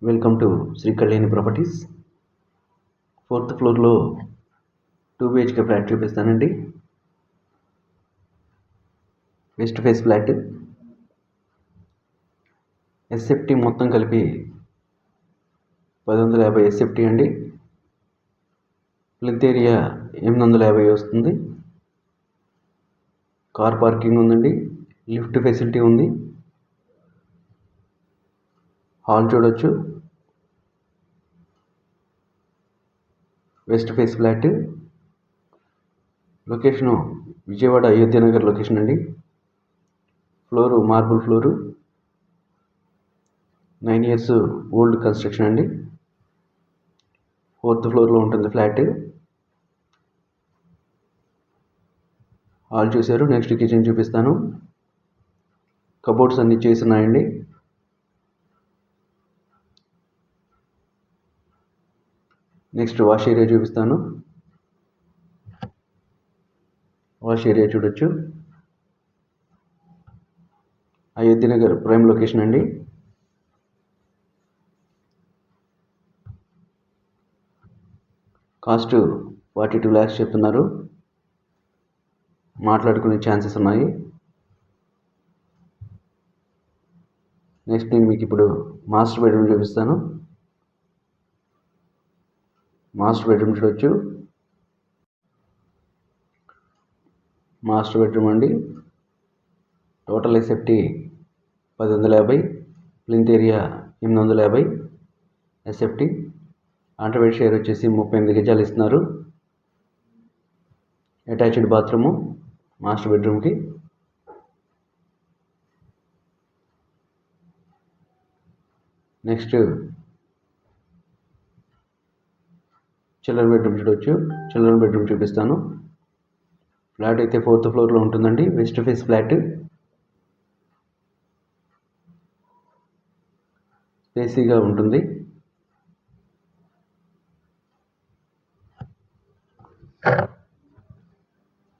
Welcome to Shri Kalyani properties. 4th ఫ్లోర్లో 2 BHK flat చూపిస్తానండి. West face flat. SFT మొత్తం కలిపి 1050 ఎస్ఎఫ్టీ అండి. ప్లింత్ ఏరియా 850 వస్తుంది. కార్ పార్కింగ్ ఉందండి. లిఫ్ట్ ఫెసిలిటీ ఉంది. హాల్ చూడొచ్చు. West face flat. Location Vijayawada Ayodhya Nagar location అండి. Floor marble floor. 9 years old construction అండి. 4th ఫ్లోర్లో ఉంటుంది ఫ్లాట్. హాల్ చూశారు. నెక్స్ట్ కిచెన్ చూపిస్తాను. కబోర్డ్స్ అన్నీ చేసి ఉన్నాయండి. నెక్స్ట్ వాష్ ఏరియా చూపిస్తాను. వాష్ ఏరియా చూడొచ్చు. అయోధ్య నగర్ ప్రైమ్ లొకేషన్ అండి. కాస్ట్ 42 lakhs చెప్తున్నారు. మాట్లాడుకునే ఛాన్సెస్ ఉన్నాయి. నెక్స్ట్ నేను మీకు ఇప్పుడు మాస్టర్ బెడ్రూమ్ చూపిస్తాను. మాస్టర్ బెడ్రూమ్ చూడొచ్చు. మాస్టర్ బెడ్రూమ్ అండి. Total SFT 1050. Plinth area 850 SFT. Undivided share వచ్చేసి 38 గజాలు ఇస్తున్నారు. అటాచ్డ్ బాత్రూము మాస్టర్ బెడ్రూమ్కి. నెక్స్ట్ చిల్డ్రన్ బెడ్రూమ్ చూడొచ్చు. చిల్డ్రన్ బెడ్రూమ్ చూపిస్తాను. ఫ్లాట్ అయితే 4th ఫ్లోర్లో ఉంటుందండి. West face flat. స్పేసీగా ఉంటుంది.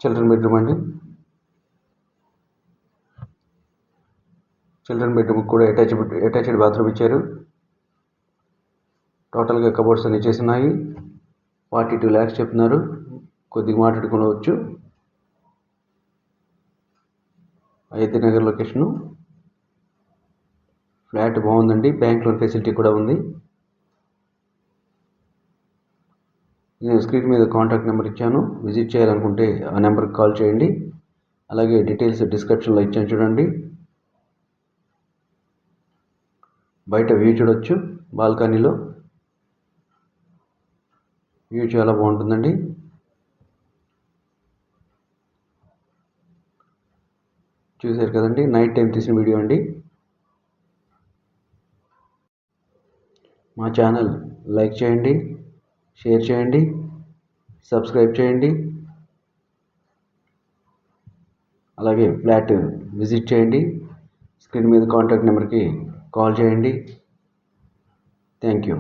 చిల్డ్రన్ బెడ్రూమ్ అండి. చిల్డ్రన్ బెడ్రూమ్ కూడా అటాచ్డ్ బాత్రూమ్ ఇచ్చారు. టోటల్గా కబోర్డ్స్ అన్ని చేస్తున్నాయి. 42 lakhs చెప్తున్నారు. కొద్దిగా మాట్లాడుకోవచ్చు. అయోధ్య నగర్ లొకేషను. ఫ్లాట్ బాగుందండి. బ్యాంక్ లోన్ ఫెసిలిటీ కూడా ఉంది. నేను స్క్రీన్ మీద కాంటాక్ట్ నెంబర్ ఇచ్చాను. విజిట్ చేయాలనుకుంటే ఆ నెంబర్కి కాల్ చేయండి. అలాగే డీటెయిల్స్ డిస్క్రిప్షన్లో ఇచ్చాను చూడండి. బయట వ్యూ చూడొచ్చు. బాల్కనీలో వ్యూ చాలా బాగుంటుందండి. చూశారు కదండి, నైట్ టైం తీసిన వీడియో అండి. మా ఛానల్ లైక్ చేయండి, షేర్ చేయండి, సబ్స్క్రైబ్ చేయండి. అలాగే ఫ్లాట్ విజిట్ చేయండి. స్క్రీన్ మీద కాంటాక్ట్ నెంబర్కి కాల్ చేయండి. Thank you.